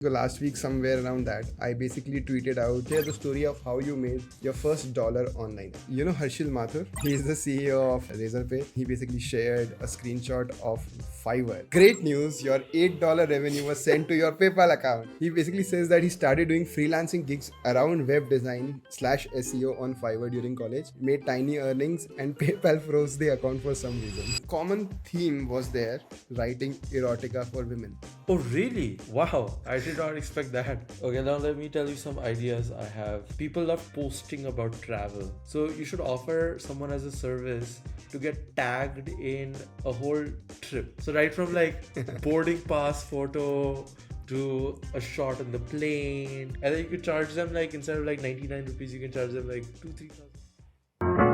So last week, somewhere around that, I basically tweeted out, share the story of how you made your first dollar online. You know Harshil Mathur? He is the CEO of Razorpay. He basically shared a screenshot of Fiverr. Great news, your $8 revenue was sent to your PayPal account. He basically says that he started doing freelancing gigs around web design slash SEO on Fiverr during college, made tiny earnings, and PayPal froze the account for some reason. Common theme was there, writing erotica for women. Oh, really? Wow, I did not expect that. Okay, now let me tell you some ideas I have. People love posting about travel. So you should offer someone as a service to get tagged in a whole trip. So right from like boarding pass photo to a shot on the plane. And then you could charge them like instead of like 99 rupees, you can charge them like 2-3,000.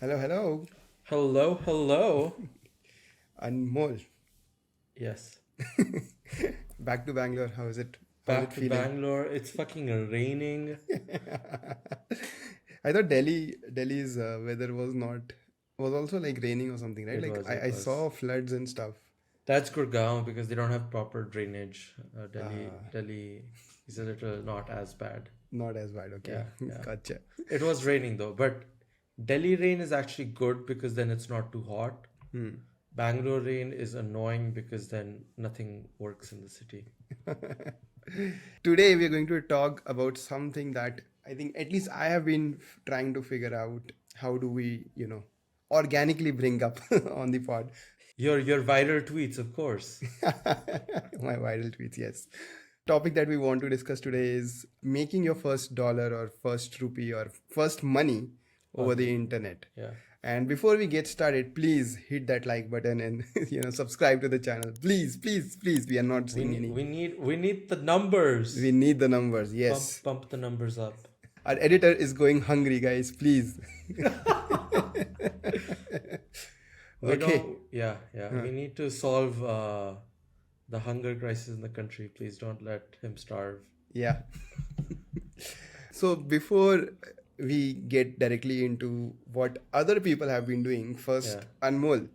Hello, hello. Hello, hello. Anmol. Yes. Back to Bangalore. How is it? How's Back it to feeling? Bangalore. It's fucking raining. I thought Delhi's weather was also like raining or something, right? It Like was, I, it I was. saw floods and stuff. That's Gurgaon because they don't have proper drainage. Delhi is a little not as bad. Not as bad. Okay, Yeah, yeah. gotcha. It was raining though, but Delhi rain is actually good because then it's not too hot. Bangalore rain is annoying because then nothing works in the city. Today we are going to talk about something that I think at least I have been trying to figure out. How do we, organically bring up on the pod? Your viral tweets, of course. My viral tweets, yes. Topic that we want to discuss today is making your first dollar or first rupee or first money over the internet. Yeah. And before we get started, please hit that like button and subscribe to the channel. Please, please, please. We are not We seeing need, any. we need the numbers. We need the numbers. Yes. Pump the numbers up. Our editor is going hungry, guys. Please. Okay. Yeah. We need to solve the hunger crisis in the country. Please don't let him starve. Yeah. So before we get directly into what other people have been doing, first, Anmol,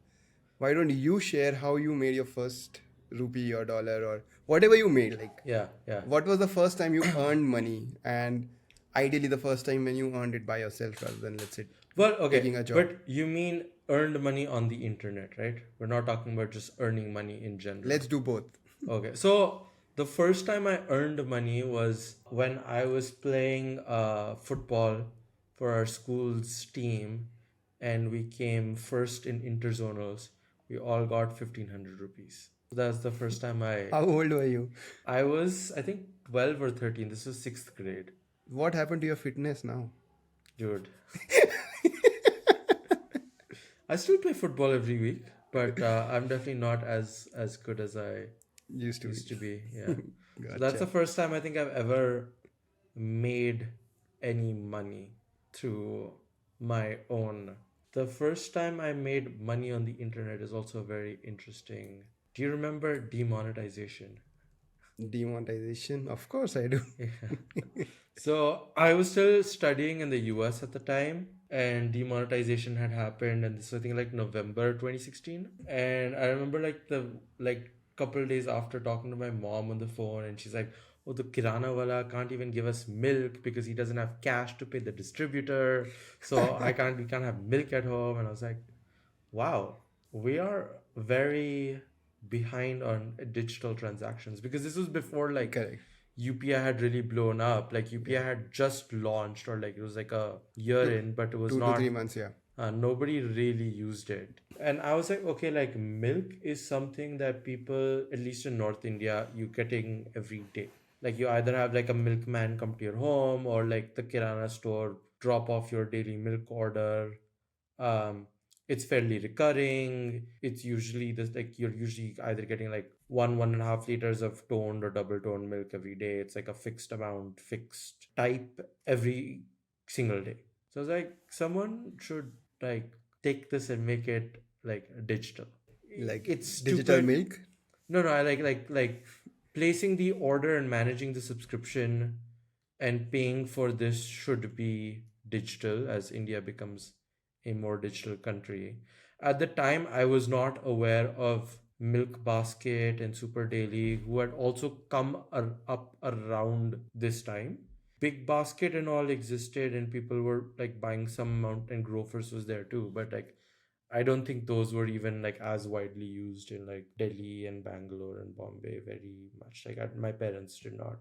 why don't you share how you made your first rupee or dollar or whatever you made? Like, Yeah. what was the first time you earned money, and ideally the first time when you earned it by yourself rather than, let's say, Well, okay, taking a job. but you mean earned money on the internet, right? We're not talking about just earning money in general. Let's do both. Okay, so the first time I earned money was when I was playing football for our school's team, and we came first in interzonals. We all got 1,500 rupees. So that's the first time How old were you? I was, I think, 12 or 13. This was 6th grade. What happened to your fitness now? Dude. I still play football every week, but I'm definitely not as good as I Used used to be. Yeah. Gotcha. So that's the first time I think I've ever made any money through my own. The first time I made money on the internet is also very interesting. Do you remember demonetization? Demonetization? Of course I do. So I was still studying in the US at the time, and demonetization had happened, and this was, I think, like November 2016. And I remember like couple days after talking to my mom on the phone, and she's like, "Oh, the kirana wala can't even give us milk because he doesn't have cash to pay the distributor, so we can't have milk at home." And I was like, "Wow, we are very behind on digital transactions," because this was before like Correct. UPI had really blown up. Like UPI had just launched, or like it was like a year in, but it was 2 to not. 3 months, yeah. Nobody really used it. And I was like, okay, like milk is something that people, at least in North India, you getting every day. Like you either have like a milkman come to your home, or like the kirana store drop off your daily milk order. It's fairly recurring. It's usually this, like you're usually either getting like 1.5 liters of toned or double toned milk every day. It's like a fixed amount, fixed type every single day. So I was like, someone should like take this and make it like digital. Like It's digital stupid. milk. No, I like placing the order and managing the subscription and paying for this should be digital as India becomes a more digital country. At the time, I was not aware of Milk Basket and Super Daily, who had also come up around this time. Big Basket and all existed, and people were like buying some amount, and Grofers was there too. But like, I don't think those were even like as widely used in like Delhi and Bangalore and Bombay very much. Like, my parents did not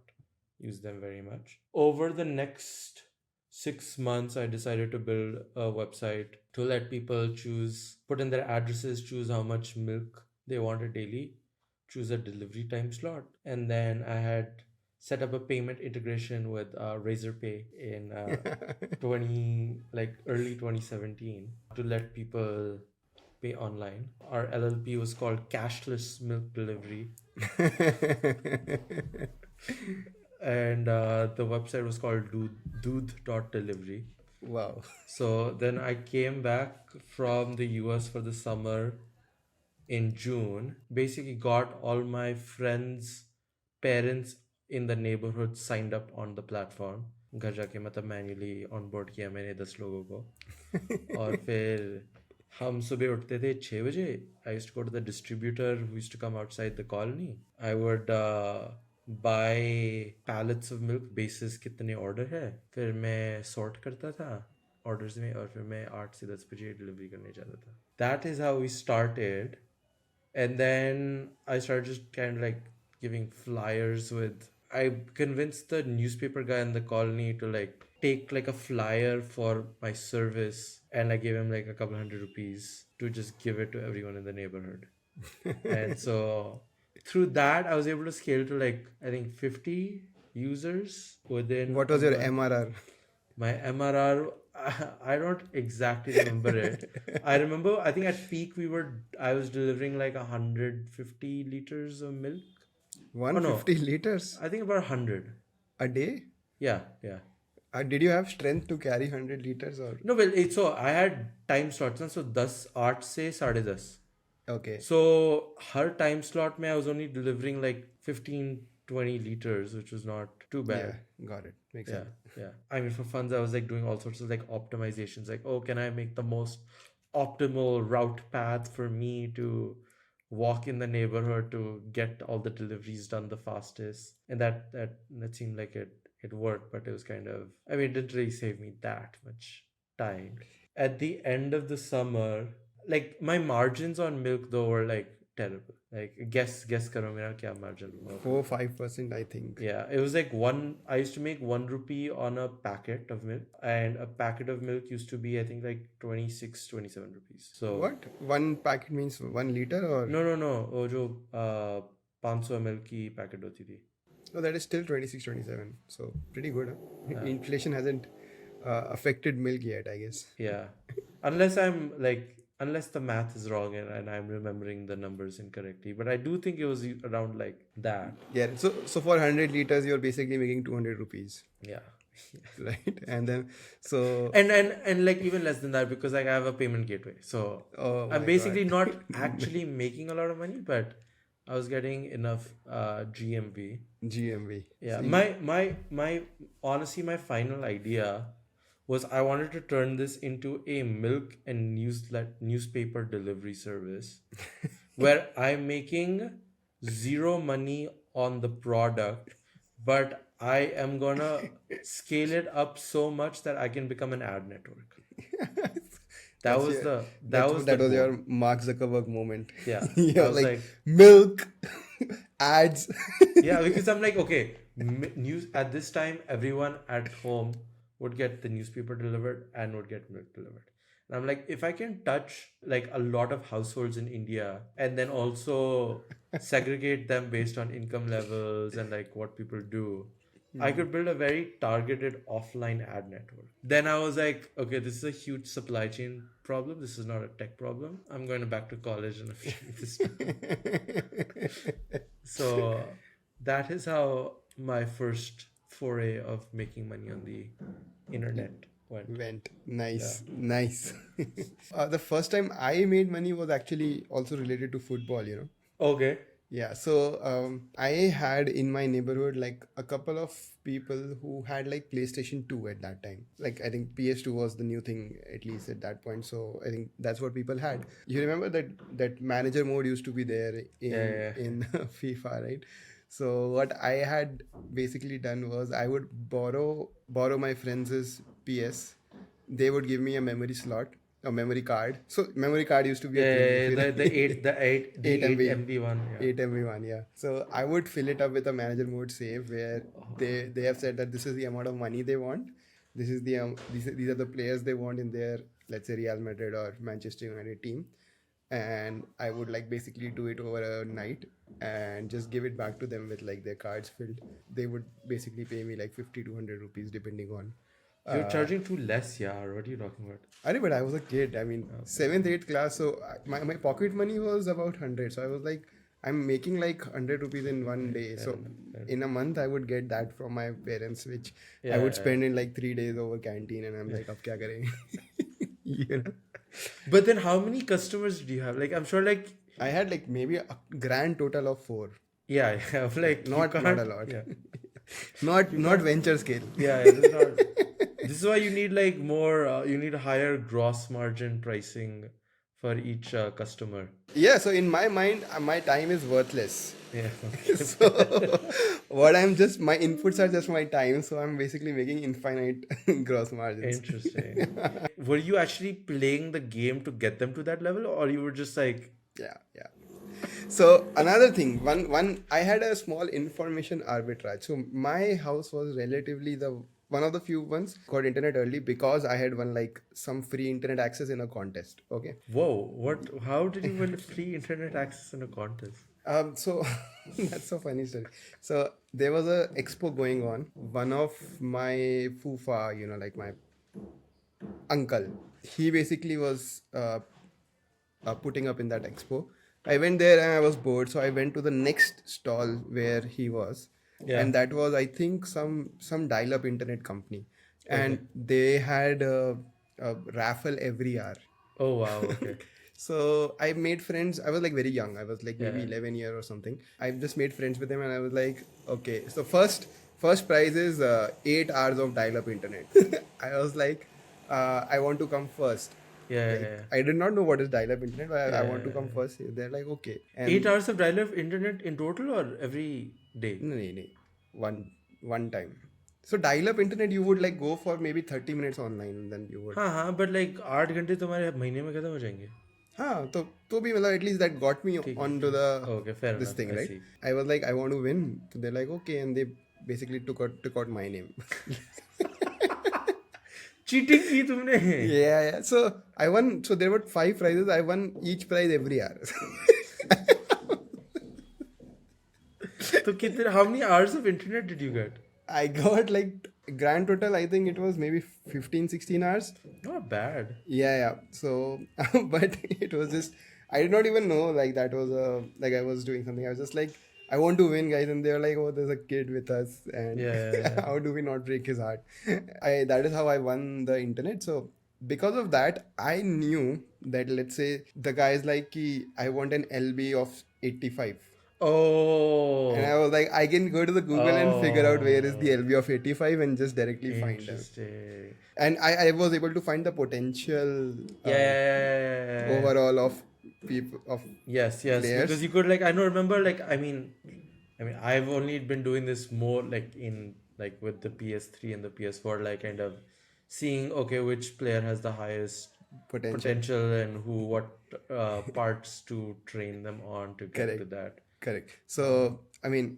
use them very much. Over the next 6 months, I decided to build a website to let people choose, put in their addresses, choose how much milk they wanted daily, choose a delivery time slot, and then I had set up a payment integration with Razorpay in 20 like early 2017 to let people pay online. Our LLP was called Cashless Milk Delivery, and the website was called Doodh.delivery. Wow. So then I came back from the US for the summer in June. Basically, got all my friends' parents in the neighborhood signed up on the platform. घर जाके मतलब manually onboard किया मैंने 10 लोगों को और फिर हम सुबह उठते थे 6 बजे. I used to go to the distributor who used to come outside the colony. I would buy pallets of milk basis कितने ऑर्डर है, फिर मैं सॉर्ट करता था ऑर्डर्स में और फिर मैं 8 से 10 बजे डिलीवरी करने जाता था. That is how we started. And then I started just kind of like giving flyers with. I convinced the newspaper guy in the colony to like take like a flyer for my service, and I gave him like a couple $100 to just give it to everyone in the neighborhood. And so through that, I was able to scale to like, I think 50 users within. What was your MRR? My MRR, I don't exactly remember it. I remember, I think at peak I was delivering like 150 liters of milk. 150 liters I think about 100. a day? Yeah, yeah. Did you have strength to carry 100 liters or? No, well, so I had time slots. So 10 8 से 10:30. Okay. So her time slot में I was only delivering like 15-20 liters, which was not too bad. Yeah, got it. Makes Yeah, sense. yeah. I mean, for funds, I was like doing all sorts of like optimizations. Like, oh, can I make the most optimal route path for me to walk in the neighborhood to get all the deliveries done the fastest? And that seemed like it worked, but it was kind of, I mean, it didn't really save me that much time. At the end of the summer, like my margins on milk though were like terrible. Like guess karo mera kya margin hua. 4-5%, I think. Yeah, it was like I used to make 1 rupee on a packet of milk, and a packet of milk used to be, I think, like 26-27 rupees. So What? One packet means 1 liter or? no, वो जो 500 ml की packet होती थी. No, that is still 26-27. So pretty good. Huh? Inflation hasn't affected milk yet, I guess. Yeah, unless the math is wrong and I'm remembering the numbers incorrectly, but I do think it was around like that. Yeah. So for 100 liters, you're basically making 200 rupees. Yeah. Right. And then so and like even less than that, because like I have a payment gateway, so I'm basically not actually making a lot of money, but I was getting enough GMV. Yeah. See? My honestly, my final idea was I wanted to turn this into a milk and newspaper delivery service where I'm making zero money on the product, but I am gonna scale it up so much that I can become an ad network. That was your Mark Zuckerberg moment. Yeah. Yeah, like milk ads. Yeah, because I'm like, okay, news at this time, everyone at home would get the newspaper delivered and would get milk delivered. And I'm like, if I can touch like a lot of households in India and then also segregate them based on income levels and like what people do, I could build a very targeted offline ad network. Then I was like, okay, this is a huge supply chain problem. This is not a tech problem. I'm going back to college in a few weeks. So that is how my first foray of making money on the internet went. Nice. The first time I made money was actually also related to football, Okay. Yeah, so I had in my neighborhood like a couple of people who had like PlayStation 2 at that time. Like I think PS2 was the new thing at least at that point. So I think that's what people had. You remember that manager mode used to be there Yeah, in FIFA, right? So what I had basically done was I would borrow my friends' PS. They would give me a memory slot, a memory card. So memory card used to be a thing if yeah. you The 8 eight MB. MB one. Yeah. 8 everyone, yeah. So I would fill it up with a manager mode save where they have said that this is the amount of money they want. This is the these are the players they want in their, let's say, Real Madrid or Manchester United team, and I would like basically do it over a night and just give it back to them with like their cards filled. They would basically pay me like 50 to 100 rupees depending on. You're charging too less, yeah. What are you talking about? But I was a kid. I mean, seventh, eighth class. So my pocket money was about 100. So I was like, I'm making like 100 rupees in one day. So in a month, I would get that from my parents, which I would spend in like 3 days over canteen. And I'm like, ab kya karenge? you know? But then how many customers do you have? Like, I'm sure, like, I had like maybe a grand total of 4. yeah, yeah. Like, you Not can't- a lot. Yeah. Not venture scale. Yeah, this is not. This is why you need like more. You need higher gross margin pricing for each customer. Yeah. So in my mind, my time is worthless. Yeah. So what my inputs are just my time, so I'm basically making infinite gross margins. Interesting. Were you actually playing the game to get them to that level, or you were just like, Yeah. So another thing, one I had a small information arbitrage. So my house was relatively the one of the few ones got internet early because I had won like some free internet access in a contest. Okay. whoa, what? How did you win free internet access in a contest? So that's so funny story. So there was a expo going on. One of my fufa, like my uncle, he basically was putting up in that expo. I went there and I was bored, so I went to the next stall where he was, and that was, I think, some dial-up internet company, and they had a raffle every hour. Oh wow, okay. So I made friends. I was like very young. I was like maybe 11 year or something. I just made friends with them, and I was like, okay. So first prize is 8 hours of dial-up internet. I was like, I want to come first. Yeah. I did not know what is dial-up internet, but I want to come first. They're like, okay. And 8 hours of dial-up internet in total, or every day? no. One time. So dial-up internet, you would like go for maybe 30 minutes online, and then you would. हाँ, but like 8 घंटे तुम्हारे महीने में खत्म हो जाएंगे. हाँ, तो भी मतलब at least that got me onto the Okay, fair this enough. thing, I right? see. I was like, I want to win. So they're like, okay, and they basically took out my name. Cheating की तुमने? Yeah. So I won. So there were 5 prizes. I won each prize every hour. तो कितने? How many hours of internet did you get? I got like grand total. I think it was maybe 15-16 hours. Not bad. Yeah. So, but it was just, I did not even know like that was like I was doing something. I was just like, I want to win, guys, and they were like, oh, there's a kid with us, and Yeah. how do we not break his heart? That is how I won the internet. So because of that, I knew that, let's say the guy is like, I want an LB of 85. Oh. And I was like, I can go to the Google and figure out where is the LB of 85 and just directly find it. Interesting. And I was able to find the potential Yeah. overall of people of Yes. players. Because you could like, I don't remember, like, I mean, I've only been doing this more like in like with the PS3 and the PS4, like kind of seeing, okay, which player has the highest potential and what parts to train them on to get to that. Correct. So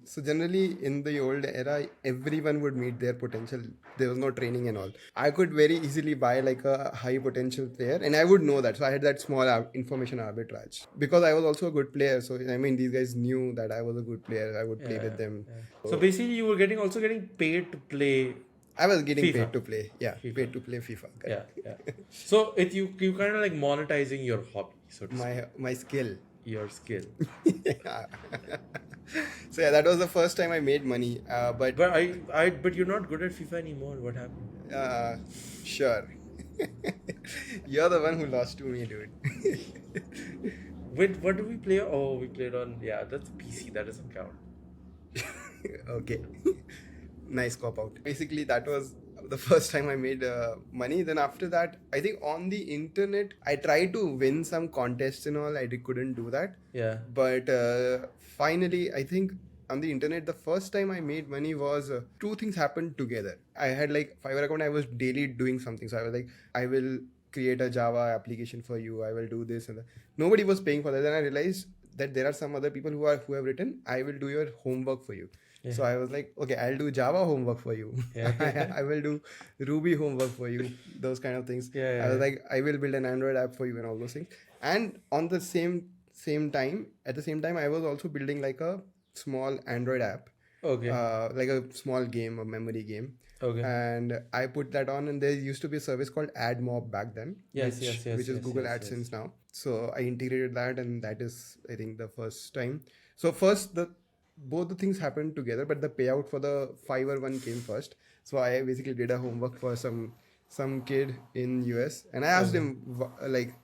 so generally in the old era, everyone would meet their potential. There was no training and all. I could very easily buy like a high potential player, and I would know that. So I had that small information arbitrage because I was also a good player. So these guys knew that I was a good player. I would play with them. So basically, you were also getting paid to play. I was getting FIFA. paid to play. Yeah, paid to play FIFA. Correct. Yeah. So you kind of like monetizing your hobby, so to speak. My skill. Your skill. So yeah, that was the first time I made money. But But you're not good at FIFA anymore. What happened? Sure. You're the one who lost to me, dude. Wait, what did we play? Oh, we played on, yeah, that's PC. That doesn't count. Okay. Nice cop out. Basically, that was the first time I made money. Then after that, I think on the internet, I tried to win some contests and all. Couldn't do that. Yeah. But finally, I think on the internet, the first time I made money was two things happened together. I had like Fiverr account. I was daily doing something. So I was like, I will create a Java application for you. I will do this and that. Nobody was paying for that. Then I realized that there are some other people who have written, I will do your homework for you. Yeah. So I was like, okay, I'll do Java homework for you. Yeah. I will do Ruby homework for you. Those kind of things. Yeah, I was yeah. like, I will build an Android app for you and all those things. And on the same time, at the same time, I was also building like a small Android app, Okay. like a small game, a memory game. Okay. And I put that on, and there used to be a service called AdMob back then, Yes, which, yes, yes, which is yes, Google yes, AdSense yes. now. So I integrated that, and that is, I think, the first time. So first, both the things happened together, but the payout for the Fiverr one came first. So I basically did a homework for some kid in US, and I asked him like,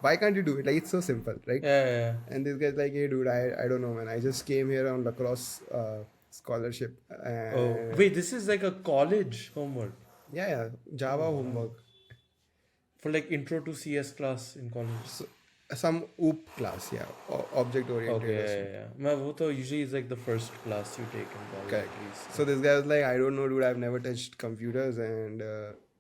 why can't you do it? Like, it's so simple, right? Yeah, yeah, yeah. And this guy's like, hey dude, I don't know, man. I just came here on lacrosse scholarship. Oh, wait, this is like a college homework Yeah, Java homework. for like intro to CS class in college. So, some OOP class, yeah, object oriented. Okay, yeah, yeah. My wo to usually is like the first class you take in college Correct. at least. So this guy was like, I don't know, dude. I've never touched computers, and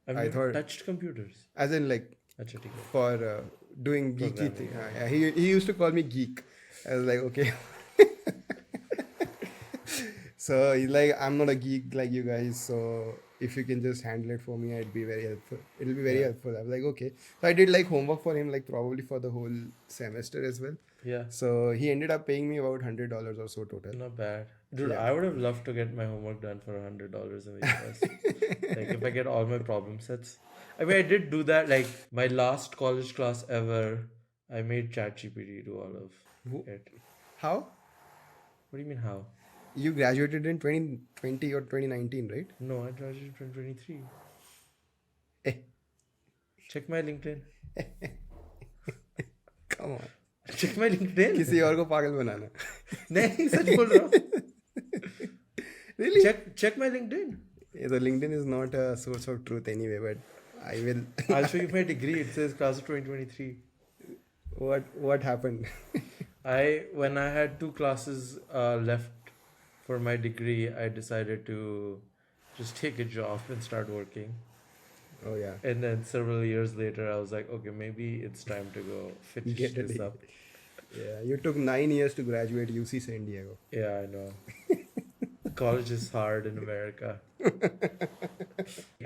I've I never thought, touched computers. as in like Acha, theek hai. for doing geeky Programming, thing. Yeah, he used to call me geek. I was like, okay. So he's like, I'm not a geek like you guys, so if you can just handle it for me, I'd be very helpful. It'll be very Yeah. helpful. I was like, okay. So I did like homework for him, like probably for the whole semester as well. Yeah, So he ended up paying me about $100 or so total. not bad. Dude, Yeah. I would have loved to get my homework done for $100 in the US. Like if I get all my problem sets. I mean, I did do that. Like my last college class ever, I made ChatGPT do all of Who- it. How? What do you mean how? You graduated in 2020 or 2019, right? No, I graduated in 2023. Eh, Check my LinkedIn. come on. Check my LinkedIn. किसी और को पागल बनाना. नहीं सच बोल रहा हूँ. Really? Check my LinkedIn. The LinkedIn is not a source of truth anyway, but I will. I'll show you my degree. It says class of 2023. What happened? When I had 2 classes left for my degree, I decided to just take a job and start working. Oh yeah. And then several years later, I was like, okay, maybe it's time to go finish Get a this degree. up. Yeah, you took 9 years to graduate UC San Diego. Yeah, I know. College is hard in America.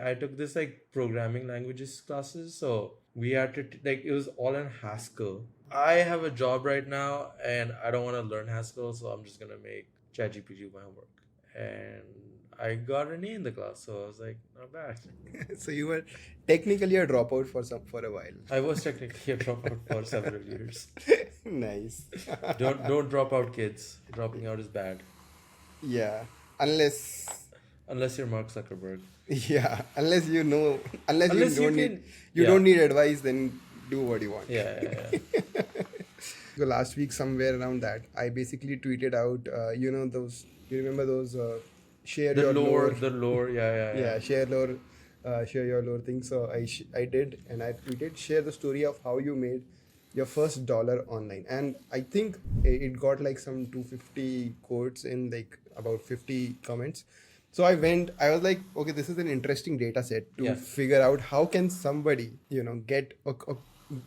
I took this like programming languages classes, so we had to like it was all in Haskell. I have a job right now, and I don't want to learn Haskell, so I'm just gonna make ChatGPT do my homework. And I got an A in the class, so I was like, not bad. So you were technically a dropout for a while. I was technically a dropout for several years. Nice. Don't drop out, kids. Dropping out is bad. Yeah, unless You're Mark Zuckerberg. unless you know, unless Unless you you don't can- need you don't need advice, then do what you want. Yeah. So last week, somewhere around that, I basically tweeted out, those. You remember those? Share The your lore. Yeah. share your lore thing. So I did, and I tweeted, share the story of how you made your first dollar online. And I think it got like some 250 quotes in like about 50 comments. So I was like, okay, this is an interesting data set to Yeah. figure out how can somebody, get or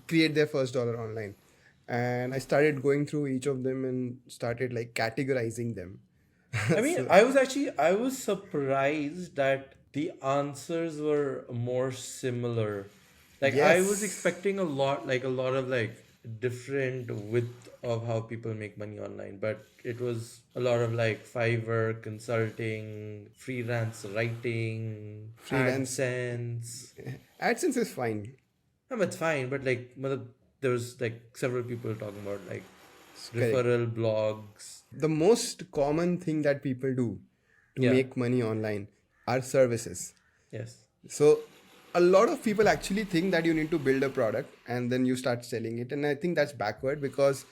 create their first dollar online. And I started going through each of them and started like categorizing them. I mean, I was surprised that the answers were more similar. Like I was Yes. expecting a lot of like different width of how people make money online, but it was a lot of like Fiverr, consulting, freelance writing, Freelance. AdSense. AdSense is fine. No, it's fine, but like there was like several people talking about like Correct. referral blogs. The most common thing that people do to Yeah. make money online are services. Yes. So a lot of people actually think that you need to build a product and then you start selling it. And I think that's backward, because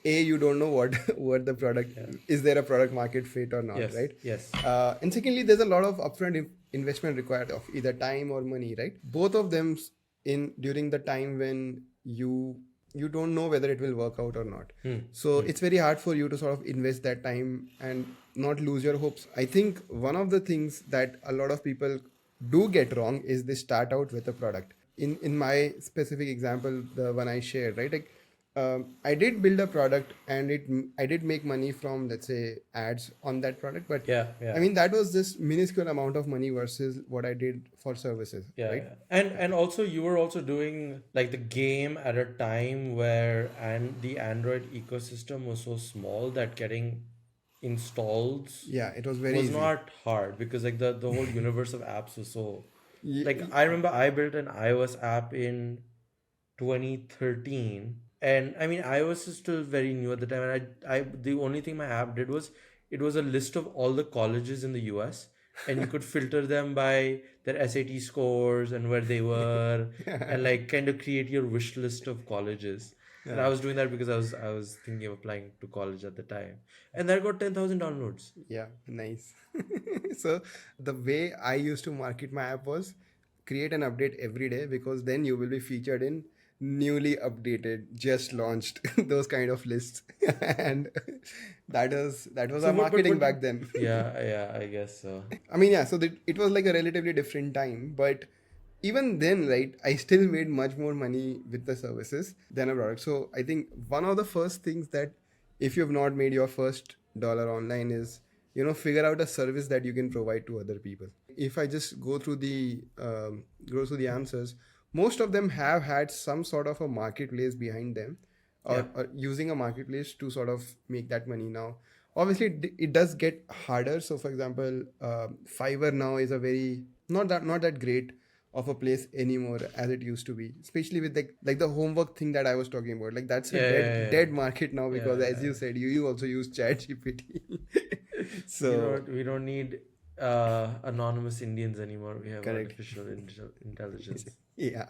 you don't know what what the product Yeah. is, there a product market fit or not, Yes. right? Yes. And secondly, there's a lot of upfront investment required of either time or money, right? Both of them in during the time when you don't know whether it will work out or not. So it's very hard for you to sort of invest that time and not lose your hopes. I think one of the things that a lot of people do get wrong is they start out with a product. In my specific example, the one I shared, right? Like, I did build a product and I did make money from, let's say, ads on that product, but Yeah. I Yeah. mean that was just minuscule amount of money versus what I did for services, Yeah, right? yeah. And also you were also doing like the game at a time where and the Android ecosystem was so small that getting installs Yeah, it was very was easy. not hard because like the whole universe of apps was so like Ye- I remember I built an iOS app in 2013 and I mean iOS is still very new at the time and I the only thing my app did was it was a list of all the colleges in the US and you could filter them by their SAT scores and where they were and like kind of create your wish list of colleges and I yeah. was doing that because I was thinking of applying to college at the time and that got 10,000 downloads. Yeah, nice. So the way I used to market my app was create an update every day, because then you will be featured in newly updated, just launched, those kind of lists. And that was So our what but marketing what back did then. yeah, I guess so. I mean, yeah, so it was like a relatively different time, but even then, right, I still made much more money with the services than a product. So I think one of the first things that, if you've not made your first dollar online, is, figure out a service that you can provide to other people. If I just go through the answers, most of them have had some sort of a marketplace behind them, Yeah. or using a marketplace to sort of make that money. Now obviously it does get harder. So for example, Fiverr now is a very not that great of a place anymore as it used to be, especially with like the homework thing that I was talking about. Like that's a Yeah, dead yeah, yeah. dead market now, Yeah, because as yeah, you said, you also use chat GPT. you So know, we don't need anonymous Indians anymore. We have correct. artificial intelligence. Yeah.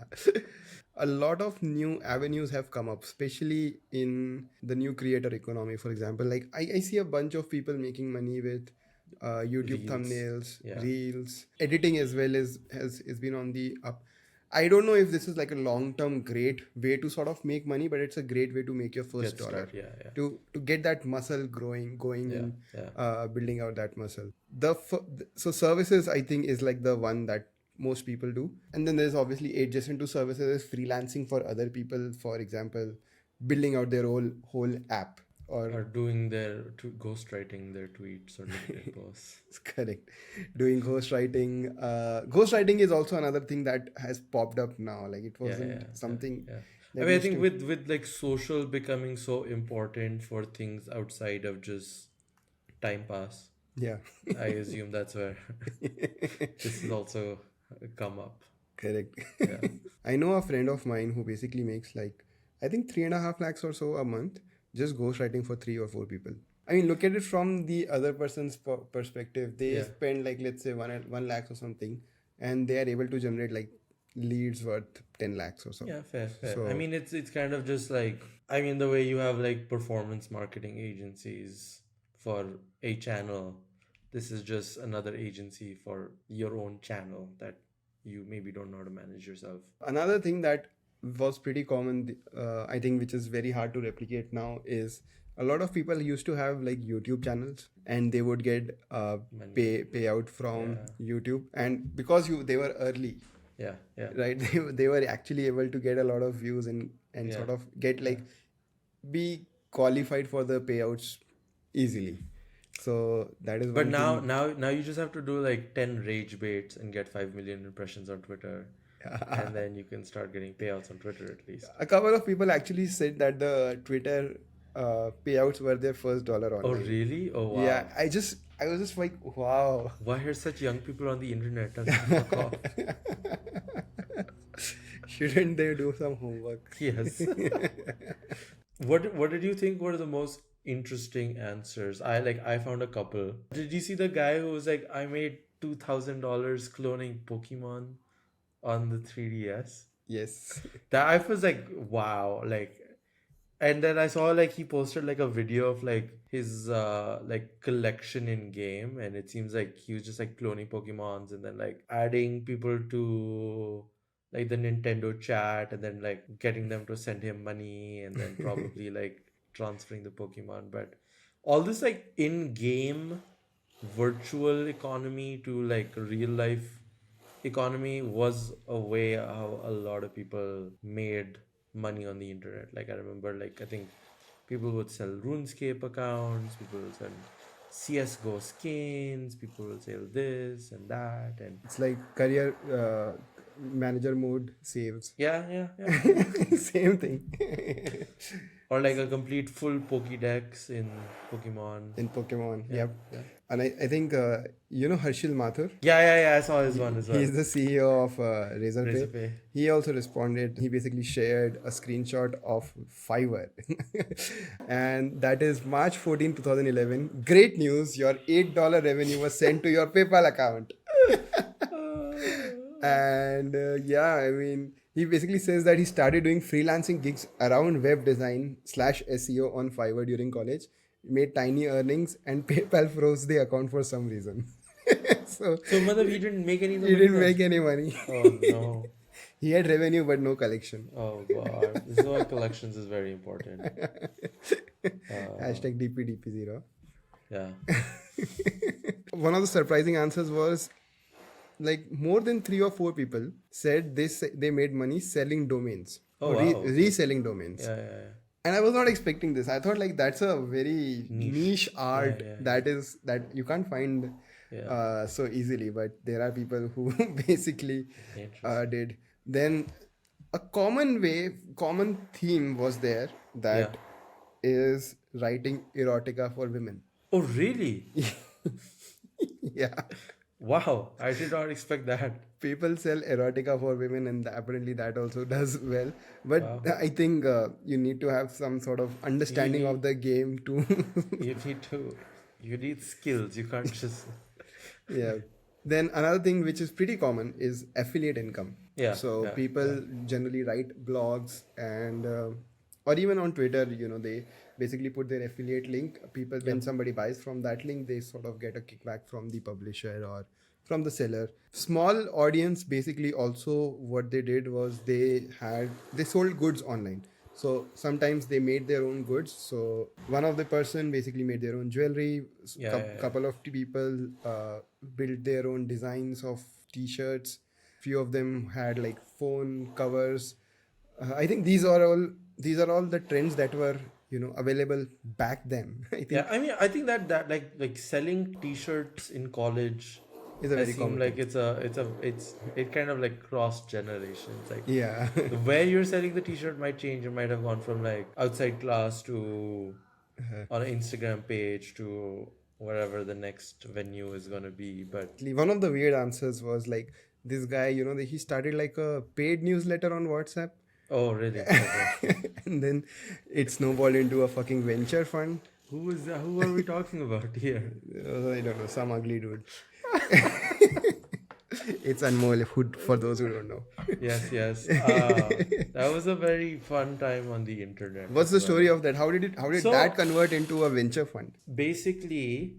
A lot of new avenues have come up, especially in the new creator economy. For example, like I see a bunch of people making money with YouTube Reels. thumbnails, Yeah. reels, editing as well has been on the up. I don't know if this is like a long term great way to sort of make money, but it's a great way to make your first Get dollar, start. Yeah, yeah. to get that muscle going Yeah, in, yeah. building out that muscle. So services, I think, is like the one that most people do. And then there's obviously adjacent to services is freelancing for other people. For example, building out their whole app, or Or doing their ghostwriting their tweets or LinkedIn posts. it's correct, doing ghostwriting. Ghostwriting is also another thing that has popped up now. Like it Yeah, wasn't yeah, yeah, something yeah. I that mean, I used think to. with like social becoming so important for things outside of just time pass, Yeah. I assume that's where this is also come up. Correct. Yeah. I know a friend of mine who basically makes like, I think 3.5 lakhs or so a month, just ghostwriting for 3 or 4 people. I mean, look at it from the other person's perspective. They Yeah. spend like, let's say, 1 lakh or something, and they are able to generate like leads worth 10 lakhs or so. Yeah, fair, fair. I So mean, it's kind of just like I mean the way you have like performance marketing agencies for a channel. This is just another agency for your own channel that you maybe don't know how to manage yourself. another thing that was pretty common, I think, which is very hard to replicate now, is a lot of people used to have like YouTube channels, and they would get Money. payout from Yeah. YouTube, and because they were early, Yeah, yeah, right? They were actually able to get a lot of views, and yeah, sort of get yeah. like be qualified for the payouts easily. So that is But one now, thing. now you just have to do like 10 rage baits and get 5 million impressions on Twitter, and then you can start getting payouts on Twitter at least. A couple of people actually said that the Twitter payouts were their first dollar Oh, online. really? Oh, Yeah, wow. I was just like, wow. Why are such young people on the internet? Tell them to fuck off. Shouldn't they do some homework? Yes. What did you think were the most interesting answers? I found a couple. Did you see the guy who was like, I made $2,000 cloning Pokemon on the 3DS? Yes. That I was like, wow, like And then I saw like he posted like a video of like his like collection in game, and it seems like he was just like cloning Pokemons and then like adding people to like the Nintendo chat and then like getting them to send him money and then probably like transferring the Pokemon. But all this like in-game virtual economy to like real life economy was a way how a lot of people made money on the internet. Like I remember, like I think people would sell RuneScape accounts, people would sell CS:GO skins, people will sell this and that, and It's like career manager mode saves. yeah, yeah, yeah, yeah. Same thing. Or like a complete full Pokédex in Pokemon. In Pokemon. Yeah, Yep. yeah, And I think, Harshil Mathur. yeah, yeah, yeah. I saw his one as He well. is the CEO of Razorpay. Razorpay. He also responded. He basically shared a screenshot of Fiverr. And that is March 14, 2011. Great news. Your $8 revenue was sent to your PayPal account. And yeah, I mean, he basically says that he started doing freelancing gigs around web design slash SEO on Fiverr during college, made tiny earnings, and PayPal froze the account for some reason. So So, Madhav, he didn't make any of the he money didn't then? make any money. Oh no. He had revenue but no collection. Oh God. This is why collections is very important. Hashtag DPDP0. Yeah. One of the surprising answers was like more than 3 or 4 people said they made money selling domains Oh or wow. Okay. reselling domains. Yeah, yeah, yeah. And I was not expecting this. I thought like that's a very niche art yeah, that you can't find Yeah. so easily. But there are people who basically Interesting. did. Then a common theme was there Yeah. that is writing erotica for women. Oh really? Yeah. Wow. I did not expect that. People sell erotica for women, and apparently that also does well. But Wow. I think you need to have some sort of understanding need- of the game to You need to. You need skills. You can't just. yeah. Then another thing which is pretty common is affiliate income. Yeah, So yeah, people generally write blogs and or even on Twitter, they basically put their affiliate link. People, when somebody buys from that link, they sort of get a kickback from the publisher or from the seller. Small audience basically also what they did was they sold goods online. So sometimes they made their own goods. So one of the person basically made their own jewelry. Couple of people built their own designs of t-shirts. Few of them had like phone covers. I think these are all the trends that were available back then. I think Yeah, I mean, I think that like selling T-shirts in college is a has very seemed common like thing. it kind of like cross generations. Like Yeah. where you're selling the T-shirt might change. You might have gone from like outside class to on an Instagram page to wherever the next venue is gonna be. But One of the weird answers was like this guy, he started like a paid newsletter on WhatsApp. oh, really? Okay. And then it snowballed into a fucking venture fund. Who is that? Who are we talking about here? I don't know, some ugly dude. It's Anmol, for those who don't know. Yes, yes. That was a very fun time on the internet. What's the story of that? How did So- that convert into a venture fund? Basically,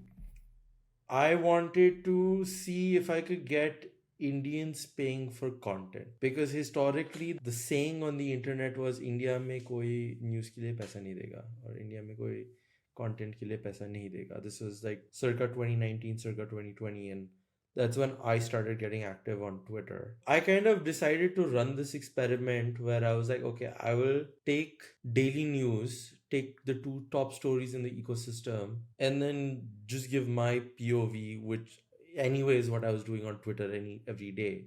I wanted to see if I could get Indians paying for content, because historically the saying on the internet was India में कोई news के लिए पैसा नहीं देगा और India में कोई content के लिए पैसा नहीं देगा. This was like circa 2019, circa 2020, and that's when I started getting active on Twitter. I kind of decided to run this experiment where I was like, okay, I will take daily news, take the 2 top stories in the ecosystem, and then just give my POV, which anyway is what I was doing on Twitter every day,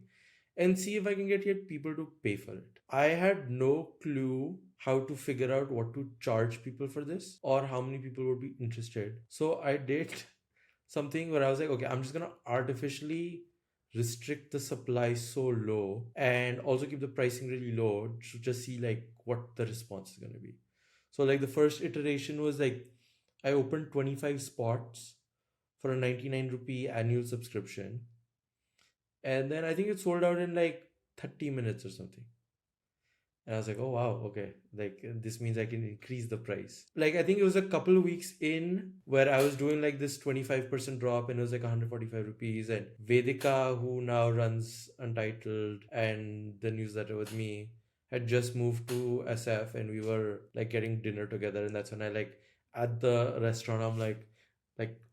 and see if I can get people to pay for it. I had no clue how to figure out what to charge people for this or how many people would be interested. So I did something where I was like, okay, I'm just gonna artificially restrict the supply so low and also keep the pricing really low to just see like what the response is gonna be. So like the first iteration was like I opened 25 spots for a 99 rupee annual subscription, and then I think it sold out in like 30 minutes or something. And I was like, oh wow, okay. Like this means I can increase the price. Like I think it was a couple of weeks in where I was doing like this 25% drop and it was like 145 rupees. And Vedika, who now runs Untitled and the newsletter with me, had just moved to SF and we were like getting dinner together. And that's when I like at the restaurant, I'm like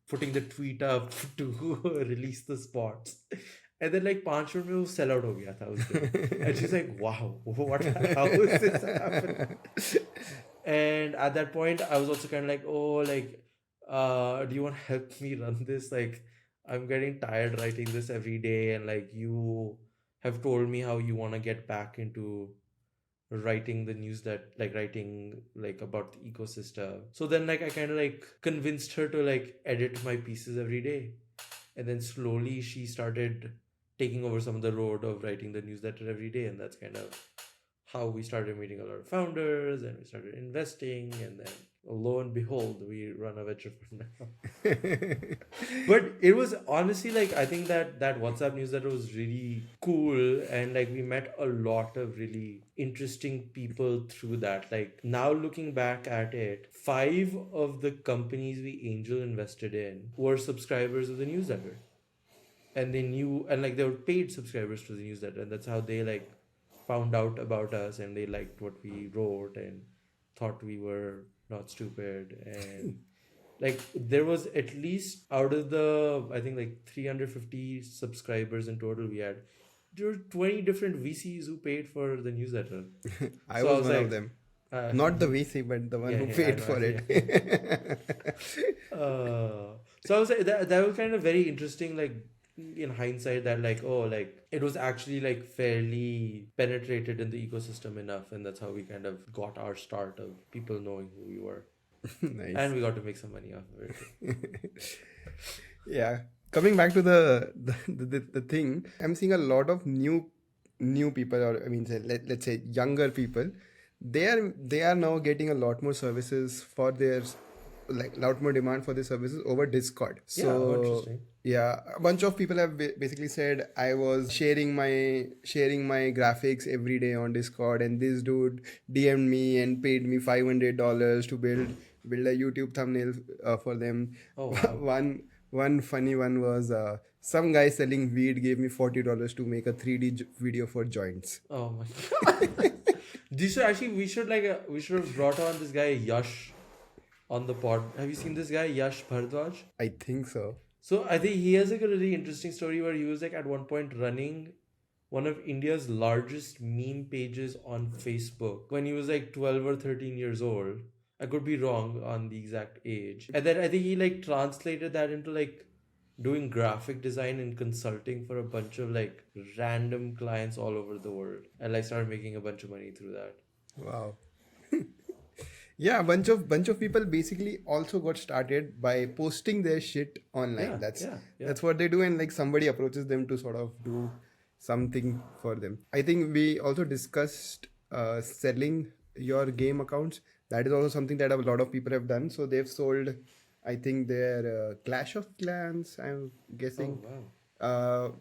putting the tweet up to release the spots. And then like 5 minute में वो sell out हो गया था उस दिन. And she's like, wow, what, how is this happening? And at that point, I was also kind of like, oh, like, do you want to help me run this? Like, I'm getting tired writing this every day, and like, you have told me how you want to get back into writing the news that like writing like about the ecosystem. So then like I kind of like convinced her to like edit my pieces every day, and then slowly she started taking over some of the road of writing the newsletter every day, and that's kind of how we started meeting a lot of founders and we started investing, and then lo and behold we run a venture fund now. But it was honestly like I think that WhatsApp newsletter was really cool, and like we met a lot of really interesting people through that. Like now looking back at it, 5 of the companies we angel invested in were subscribers of the newsletter, and they knew, and like they were paid subscribers to the newsletter, and that's how they like found out about us, and they liked what we wrote and thought we were not stupid. And like there was at least out of the I think like 350 subscribers in total we had, there were 20 different VCs who paid for the newsletter. I So I was was one of like, them. Not the VC, but the one who paid for it. So I was like, that was kind of very interesting, like in hindsight, that like, oh, like it was actually like fairly penetrated in the ecosystem enough, and that's how we kind of got our start of people knowing who we were, Nice. and we got to make some money off of it. Yeah. Coming back to the thing, I'm seeing a lot of new people, or I mean, let's say younger people. They are now getting a lot more services for their, like, lot more demand for their services over Discord. Yeah, how So interesting. yeah, a bunch of people have basically said I was sharing my graphics every day on Discord, and this dude DM'd me and paid me $500 to build a YouTube thumbnail for them. Oh wow. One funny one was some guy selling weed gave me $40 to make a 3D video for joints. Oh my god. This should actually we should have brought on this guy Yash on the pod. Have you seen this guy Yash Bhardwaj? I think so. So I think he has like a really interesting story where he was like at one point running one of India's largest meme pages on Facebook when he was like 12 or 13 years old. I could be wrong on the exact age. And then I think he like translated that into like doing graphic design and consulting for a bunch of like random clients all over the world, and like started making a bunch of money through that. Wow. Yeah, a bunch of people basically also got started by posting their shit online. Yeah. That's what they do, and like somebody approaches them to sort of do something for them. I think we also discussed selling your game accounts. That is also something that a lot of people have done. So they've sold, I think, their Clash of Clans, I'm guessing. Oh wow.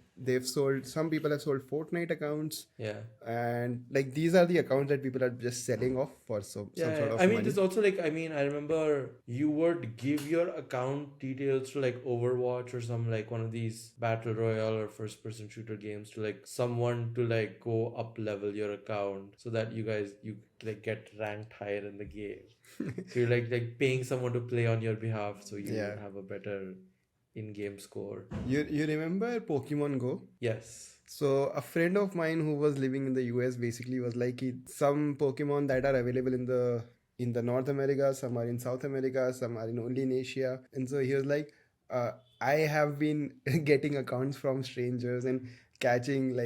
Some people have sold Fortnite accounts, Yeah. and like these are the accounts that people are just selling off for some sort of I mean, money. there's also like, I mean, I remember you would give your account details to like Overwatch or some like one of these battle royale or first person shooter games to like someone to like go up level your account so that you like get ranked higher in the game. So you're like paying someone to play on your behalf so you Yeah. have a better in-game score. You remember Pokemon Go? Yes. So a friend of mine who was living in the US basically was like, some Pokemon that are available in the North America, some are in South America, some are only in Asia. And so he was like, I have been getting accounts from strangers and catching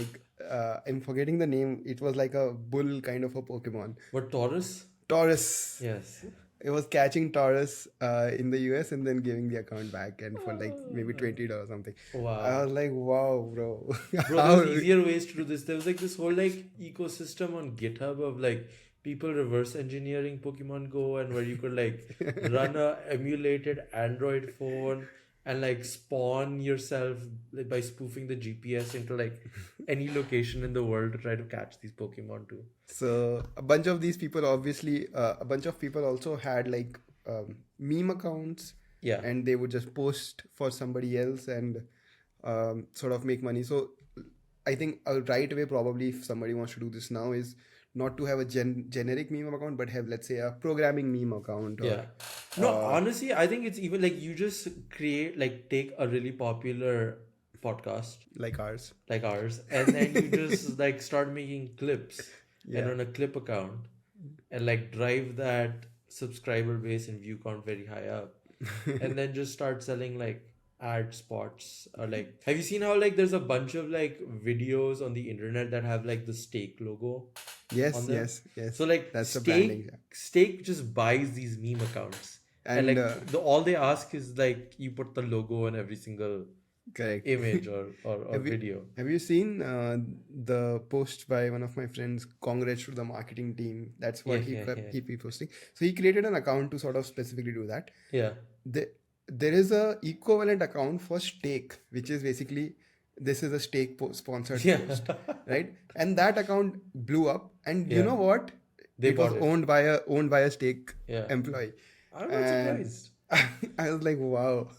I'm forgetting the name. It was like a bull kind of a Pokemon. What, Taurus? Taurus. Yes. It was catching Taurus in the US and then giving the account back, and for like maybe $20 or something. Wow. I was like, wow, bro. Bro, there was easier ways to do this. There was like this whole like ecosystem on GitHub of like people reverse engineering Pokemon Go, and where you could like run a emulated Android phone and like spawn yourself like, by spoofing the GPS into like any location in the world to try to catch these Pokemon too. So a bunch of these people, obviously, a bunch of people also had like meme accounts, Yeah. and they would just post for somebody else and sort of make money. So I think a right way, probably, if somebody wants to do this now, is not to have a generic meme account, but have, let's say, a programming meme account, or Yeah. No, honestly, I think it's even like you just create, like, take a really popular podcast like ours. like ours, and then you just like start making clips and Yeah. on a clip account and like drive that subscriber base and view count very high up, and then just start selling like ad spots. Or like, have you seen how like there's a bunch of like videos on the internet that have like the steak logo Yes, on them? yes. So like That's the branding. steak just buys these meme accounts, and And like all they ask is like you put the logo on every single correct. image or video. Have you seen the post by one of my friends? Congrats to the marketing team. That's what Yeah. he be posting. So he created an account to sort of specifically do that. Yeah. There is a equivalent account for steak, which is basically, this is a steak sponsored Yeah. post, right? And that account blew up. And you Yeah. know what? They It was bought it. owned by a steak Yeah. employee. I'm not And surprised. I was like, wow.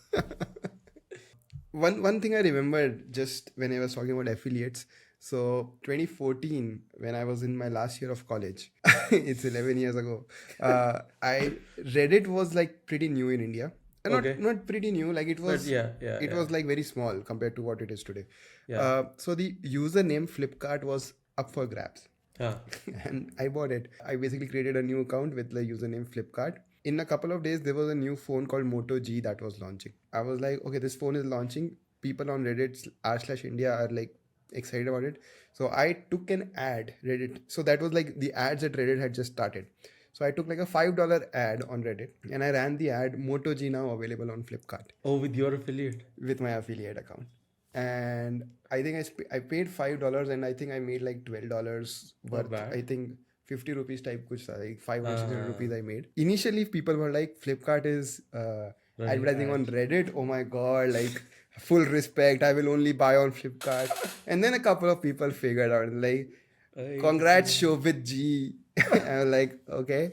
One thing I remembered just when I was talking about affiliates. So 2014, when I was in my last year of college, it's 11 years ago. I Reddit was like pretty new in India. Okay. Not pretty new, like it But was. yeah. It was like very small compared to what it is today. Yeah. So the username Flipkart was up for grabs. Huh. And I bought it. I basically created a new account with the username Flipkart. In a couple of days, there was a new phone called Moto G that was launching. I was like, okay, this phone is launching. People on Reddit r/India are like excited about it. So I took an ad Reddit. So that was like the ads at Reddit had just started. So I took like a $5 ad on Reddit, and I ran the ad Moto G now available on Flipkart Oh, with your affiliate. with my affiliate account. And I think I paid $5, and I think I made like $12 worth. bad. I think 50 rupees type kuch tha, like 500 Ah. rupees I made. Initially, people were like, Flipkart is advertising on Reddit. Oh my god, like full respect. I will only buy on Flipkart. And then a couple of people figured out, like, congrats, Shobhit G. I was like, okay.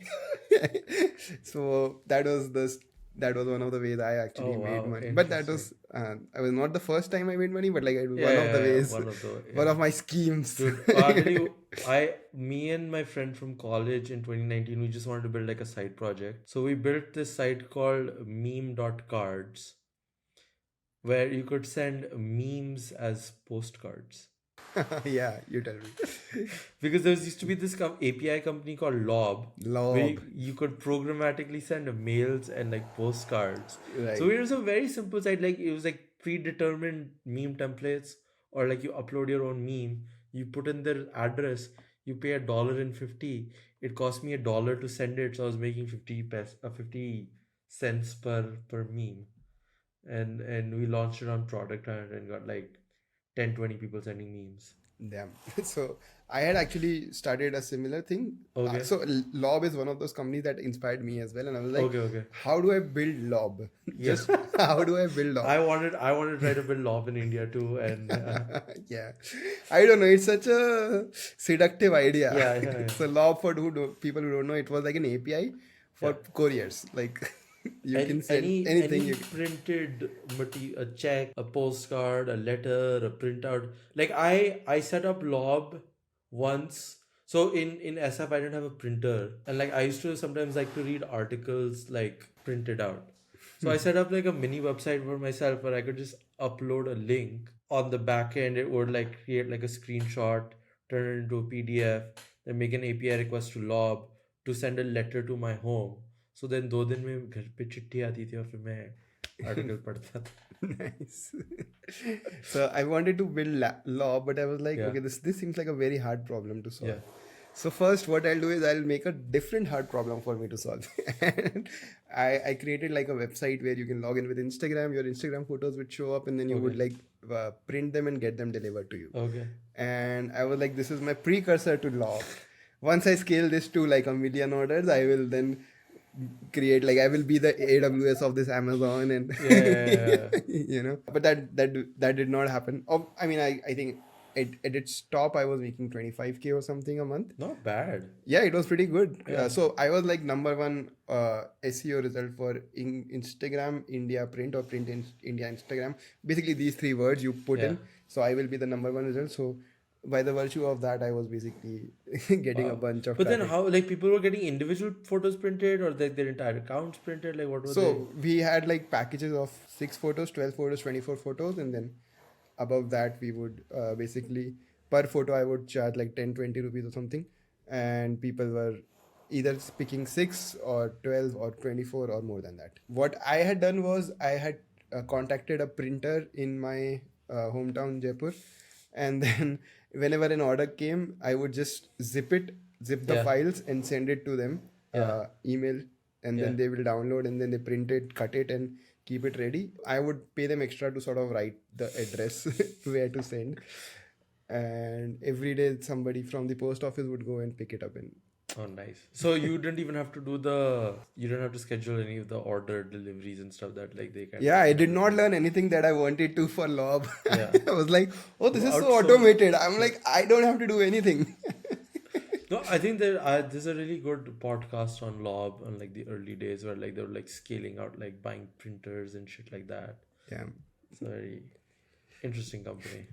So that was one of the ways I actually Oh, made wow. money. But that was I was not the first time I made money, but like it was Yeah, one of the ways, one of the one of my schemes. Dude, me and my friend from college in 2019, we just wanted to build like a side project. So we built this site called meme.cards, where you could send memes as postcards. Yeah, you tell me. Because there used to be this API company called Lob, where Lob. you could programmatically send mails and like postcards. Right. So it was a very simple site. Like it was like predetermined meme templates, or like you upload your own meme, you put in their address, you pay $1.50. It cost me $1 to send it, so I was making 50 cents per meme, and we launched it on Product Hunt and got like 10-20 people sending memes. Damn. So I had actually started a similar thing. Okay. So Lob is one of those companies that inspired me as well, and I was like, Okay. how do I build Lob? Just how do I build Lob? I wanted to try to build Lob in India too, and Yeah, I don't know. It's such a seductive idea. Yeah. So Lob, for people who don't know, it was like an API for couriers. Like you can send anything. Any printed material, a check, a postcard, a letter, a printout. Like I set up Lob once. So in SF I didn't have a printer, and like I used to sometimes like to read articles like printed out. So I set up like a mini website for myself where I could just upload a link on the back end. It would like create like a screenshot, turn it into a PDF, then make an API request to Lob to send a letter to my home. So then 2 दिन में घर पे चिट्ठी आती थी और फिर मैं आर्टिकल पढ़ता था. Nice. So I wanted to build Lob, but I was like, okay, this seems like a very hard problem to solve. Yeah. So first, what I'll do is I'll make a different hard problem for me to solve. And I created like a website where you can log in with Instagram. Your Instagram photos would show up, and then you would like print them and get them delivered to you. Okay. And I was like, this is my precursor to Lob. Once I scale this to like 1 million orders, I will then create like I will be the AWS of this Amazon and Yeah. But that did not happen. I mean, I think at its top I was making 25K or something a month. Not bad. Yeah, it was pretty good. Yeah. So I was like number one SEO result for Instagram India print or print in India Instagram. Basically, these three words you put in. Yeah. So I will be the number one result. So by the virtue of that, I was basically getting a Wow. bunch of But then traffic. how, like, people were getting individual photos printed or like their entire accounts printed? Like, what were they? So we had like packages of 6 photos, 12 photos, 24 photos, and then above that we would basically per photo I would charge like 10, 20 rupees or something, and people were either picking 6 or 12 or 24 or more than that. What I had done was I had contacted a printer in my hometown Jaipur, and then whenever an order came I would just zip the Yeah. files and send it to them, Yeah. email, and Yeah. then they will download and then they print it, cut it, and keep it ready. I would pay them extra to sort of write the address where to send, and every day somebody from the post office would go and pick it up. And Oh, nice. So you didn't even have to you don't have to schedule any of the order deliveries and stuff that like they kind yeah, of I did not learn anything that I wanted to for Lob. Yeah. I was like, oh, this is so Outsource- automated. I'm like, I don't have to do anything. No, I think there's a really good podcast on Lob on like the early days where like they were like scaling out like buying printers and shit like that. Yeah. It's a very interesting company.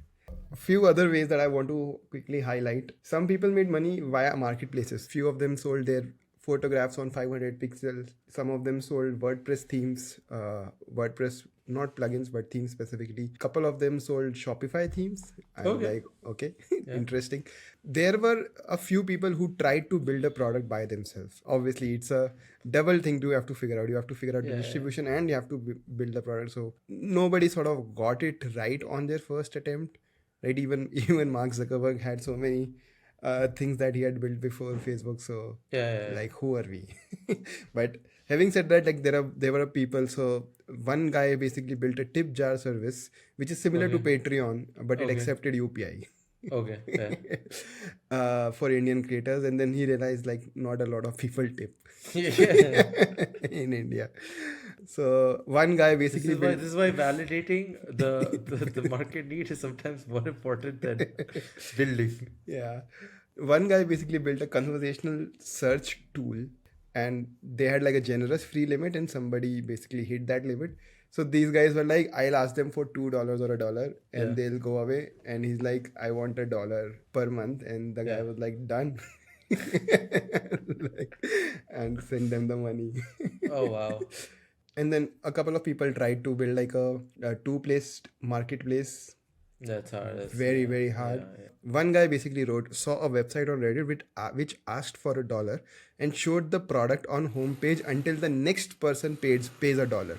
A few other ways that I want to quickly highlight. Some people made money via marketplaces. Few of them sold their photographs on 500 pixels. Some of them sold WordPress themes, WordPress, not plugins, but themes specifically. Couple of them sold Shopify themes. I'm Okay. like, okay, interesting. There were a few people who tried to build a product by themselves. Obviously, it's a double thing you have to figure out. You have to figure out the Yeah. distribution and you have to build the product. So nobody sort of got it right on their first attempt. Right, even Mark Zuckerberg had so many things that he had built before Facebook. So Yeah. like, who are we? But having said that, like there were people. So one guy basically built a tip jar service, which is similar to Patreon, but it Okay. accepted UPI. Okay. Yeah. For Indian creators, and then he realized like not a lot of people tip Yeah. in India. So one guy basically built. This is why validating the market need is sometimes more important than building. Yeah. One guy basically built a conversational search tool, and they had like a generous free limit, and somebody basically hit that limit. So these guys were like, I'll ask them for $2 or $1, and Yeah. they'll go away. And he's like, I want $1 per month. And the guy Yeah. was like, done. And send them the money. Oh wow. And then a couple of people tried to build like a two-placed marketplace. That's hard. That's, Very, very hard. Yeah. One guy basically saw a website on Reddit which asked for $1 and showed the product on homepage until the next person pays $1.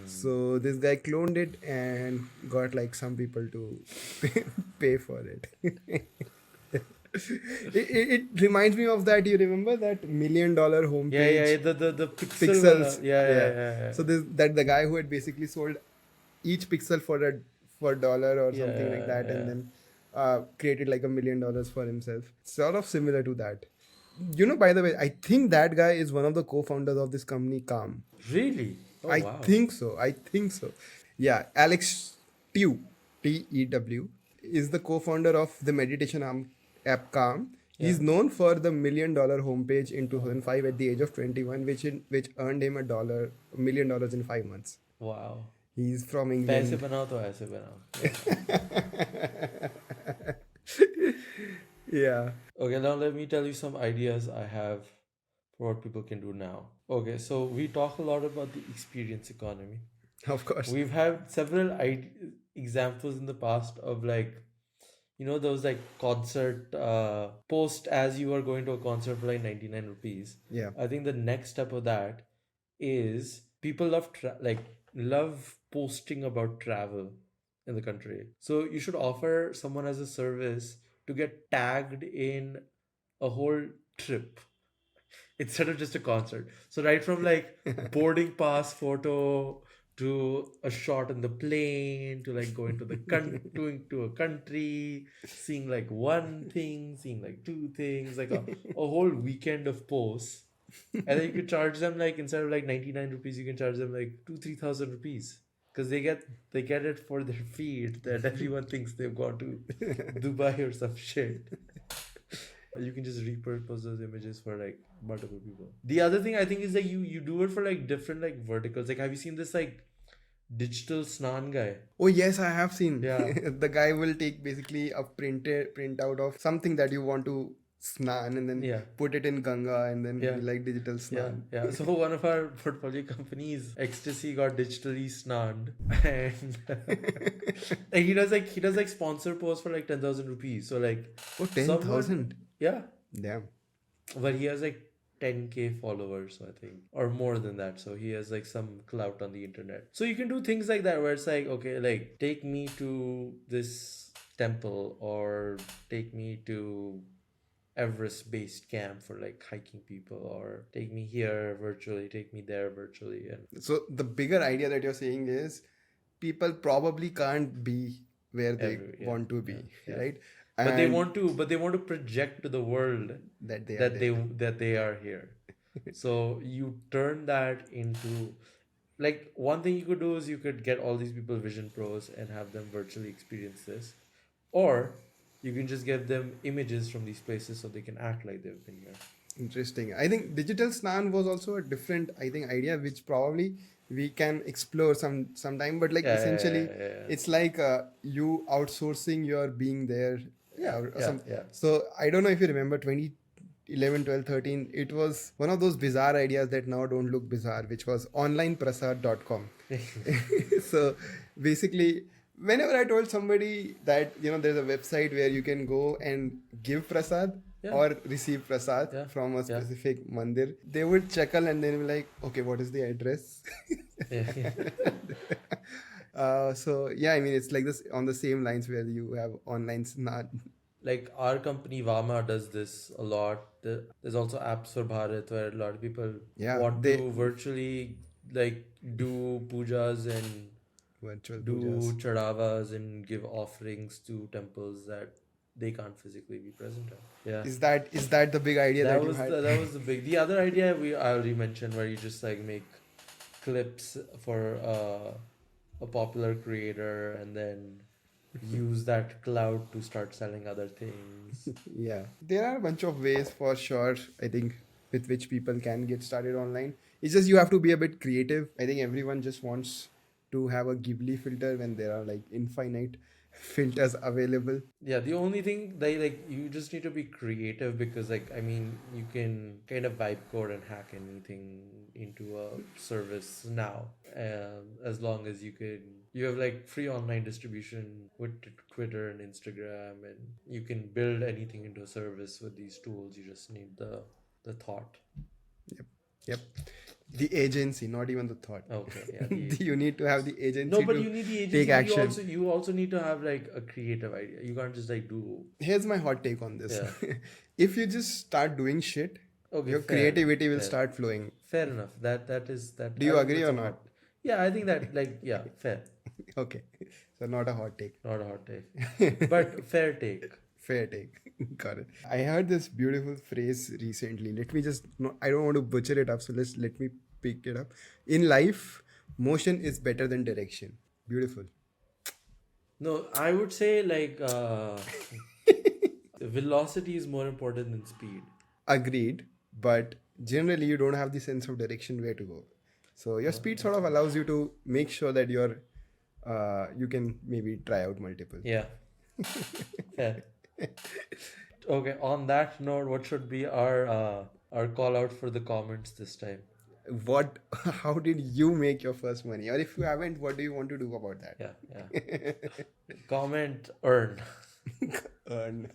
So this guy cloned it and got like some people to pay for it. It reminds me of that. You remember that $1 million homepage? Yeah. The Pixels. Yeah. So the guy who had basically sold each pixel for $1 or something like that, and then created like $1 million for himself. Sort of similar to that. By the way, I think that guy is one of the co-founders of this company, Calm. Really? Oh, I wow. think so. Yeah, Alex Tew, Tew, is the co-founder of the meditation app Calm. He's known for the $1 million homepage in 2005 at the age of 21, which earned him $1 million in 5 months. Wow. He's from पैसे England. बनाओ तो ऐसे बनाओ. Yeah. Okay, now let me tell you some ideas I have for what people can do now. Okay, so we talk a lot about the experience economy. Of course. We've had several examples in the past of like, those like concert post as you are going to a concert for like 99 rupees. Yeah. I think the next step of that is people love posting about travel in the country. So you should offer someone as a service to get tagged in a whole trip instead of just a concert. So right from like boarding pass photo to a shot on the plane to like going to going to a country, seeing like one thing, seeing like two things, like a whole weekend of posts And then you could charge them like instead of like 99 rupees, you can charge them like 2,000-3,000 rupees. Because they get it for their feed that everyone thinks they've gone to Dubai or some shit. You can just repurpose those images for like multiple people. The other thing I think is that you do it for like different like verticals. Like have you seen this like digital snan guy? Oh yes, I have seen. Yeah. The guy will take basically a printout of something that you want to snan and then Yeah. put it in Ganga and then Yeah. be like digital Yeah, snan. yeah. So one of our portfolio companies, Ecstasy, got digitally snanned, and like he does like sponsor posts for like 10,000 rupees. So like Oh, 10,000. yeah, Damn. but he has like 10K followers, so I think, or more than that. So he has like some clout on the internet. So you can do things like that where it's like, okay, like take me to this temple or take me to Everest based camp for like hiking people, or take me here virtually, take me there virtually. And So the bigger idea that you're saying is people probably can't be where they yeah, want to be, yeah. right? But they And want to project to the world that they are there. that they are here. So you turn that into like one thing you could do is you could get all these people Vision Pros and have them virtually experience this, or you can just give them images from these places so they can act like they've been here. Interesting. I think digital snan was also a different, I think, idea which probably we can explore sometime. But like essentially, it's like you outsourcing your being there. Yeah. So I don't know if you remember 2011, 12, 13. It was one of those bizarre ideas that now don't look bizarre, which was onlineprasad.com. So basically, whenever I told somebody that there's a website where you can go and give prasad or receive prasad from a specific mandir, they would chuckle and then be like, okay, what is the address? So yeah, I mean it's like this on the same lines where you have online snan. Like our company Vama does this a lot. There's also apps for Bharat where a lot of people want to virtually like do pujas and virtual do pujas. chadavas and give offerings to temples that they can't physically be present at. Yeah. Is that the big idea that you had? That was the big. The other idea I already mentioned where you just like make clips for a popular creator and then use that cloud to start selling other things. Yeah, there are a bunch of ways for sure, I think, with which people can get started online. It's just you have to be a bit creative. I think everyone just wants to have a Ghibli filter when there are like infinite filters available. Yeah, the only thing they like you just need to be creative because like I mean you can kind of vibe code and hack anything into a service now, as long as you have like free online distribution with Twitter and Instagram, and you can build anything into a service with these tools. You just need the thought. Yep. The agency, not even the thought. Okay, yeah. You need to have the agency. No, but you need the agency. Take action. You also need to have like a creative idea. You can't just like do. Here's my hot take on this. Yeah. If you just start doing shit, your creativity will start flowing. Fair enough. That is that. Do you agree or not? Yeah, I think that like yeah, fair. Okay, so not a hot take. Not a hot take, but fair take. Fair take. Got it. I heard this beautiful phrase recently. Let me just, no, I don't want to butcher it up, so let me pick it up. In life, motion is better than direction. Beautiful. No, I would say like velocity is more important than speed. Agreed, but generally you don't have the sense of direction where to go. So your speed sort of allows you to make sure that you can maybe try out multiple. Yeah. Fair. Okay, on that note, what should be our call out for the comments this time? How did you make your first money? Or if you haven't, what do you want to do about that? Yeah. Comment, earn. Earn.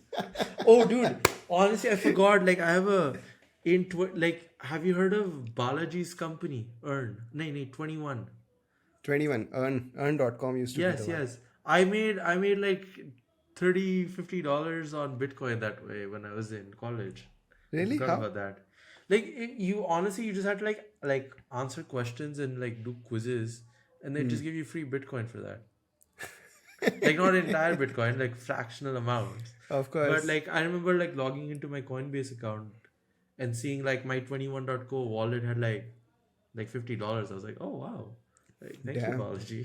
Oh, dude. Honestly, I forgot. Like, I have have you heard of Balaji's company? Earn. No, 21. 21. Earn.com used to be the one. Yes. I made like $30-$50 on Bitcoin that way when I was in college. Really? I forgot How? about that. Like you honestly, you just had to like answer questions and like do quizzes, and they just give you free Bitcoin for that. Like not entire Bitcoin, like fractional amounts. Of course. But like I remember like logging into my Coinbase account and seeing like my 21.co wallet had like $50. I was like, oh wow. Like, thank you, Damn. Balaji.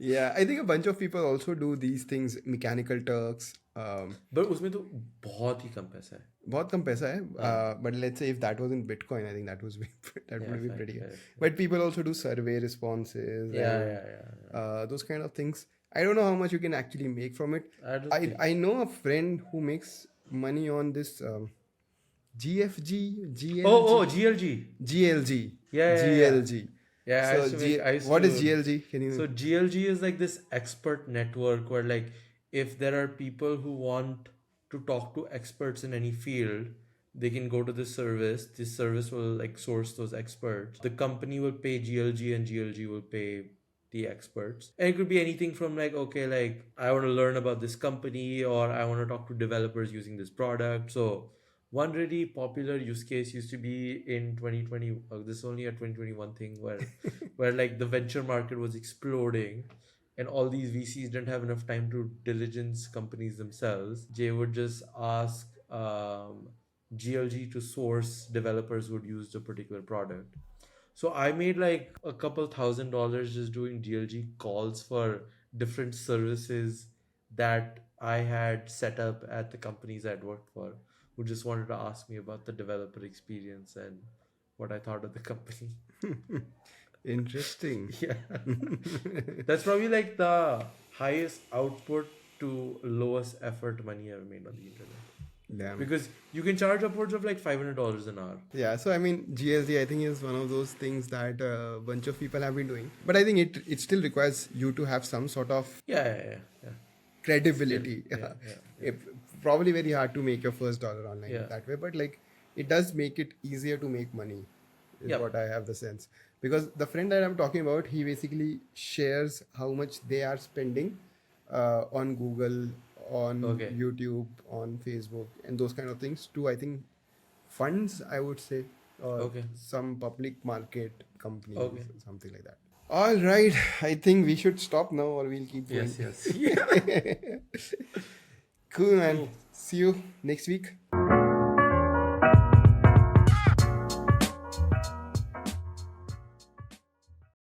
Yeah, I think a bunch of people also do these things, mechanical Turks. But उसमें तो बहुत ही कम पैसा है. बहुत कम पैसा है, but let's say if that was in Bitcoin, I think that would be fair, pretty good. fair. But people also do survey responses Yeah, and yeah. those kind of things. I don't know how much you can actually make from it. I don't think. I know a friend who makes money on this GFG, GLG, Oh, GLG. GLG, Yeah. GLG. Yeah, I So used to make, I used what to, is GLG? Can you? So GLG is like this expert network where like if there are people who want to talk to experts in any field, they can go to this service. This service will like source those experts. The company will pay GLG and GLG will pay the experts. And it could be anything from like, okay, like I want to learn about this company or I want to talk to developers using this product. So one really popular use case used to be in 2020. This is only a 2021 thing where like the venture market was exploding, and all these VCs didn't have enough time to diligence companies themselves. They would just ask GLG to source developers who would use the particular product. So I made like a couple $1,000 just doing GLG calls for different services that I had set up at the companies I'd worked for, who just wanted to ask me about the developer experience and what I thought of the company. Interesting. Yeah. That's probably like the highest output to lowest effort money I've made on the internet. Damn. Because you can charge upwards of like $500 an hour. Yeah, so I mean, GSD I think is one of those things that a bunch of people have been doing. But I think it still requires you to have some sort of Yeah. credibility. Yeah. Probably very hard to make your first dollar online Yeah. that way, but like it does make it easier to make money, is Yep. what I have the sense. Because the friend that I'm talking about, he basically shares how much they are spending on Google, on Okay. YouTube, on Facebook, and those kind of things to, I think, funds, I would say, or Okay. some public market companies, Okay. something like that. All right, I think we should stop now, or we'll keep going. Yes. Yeah. Cool, man. Cool. See you next week.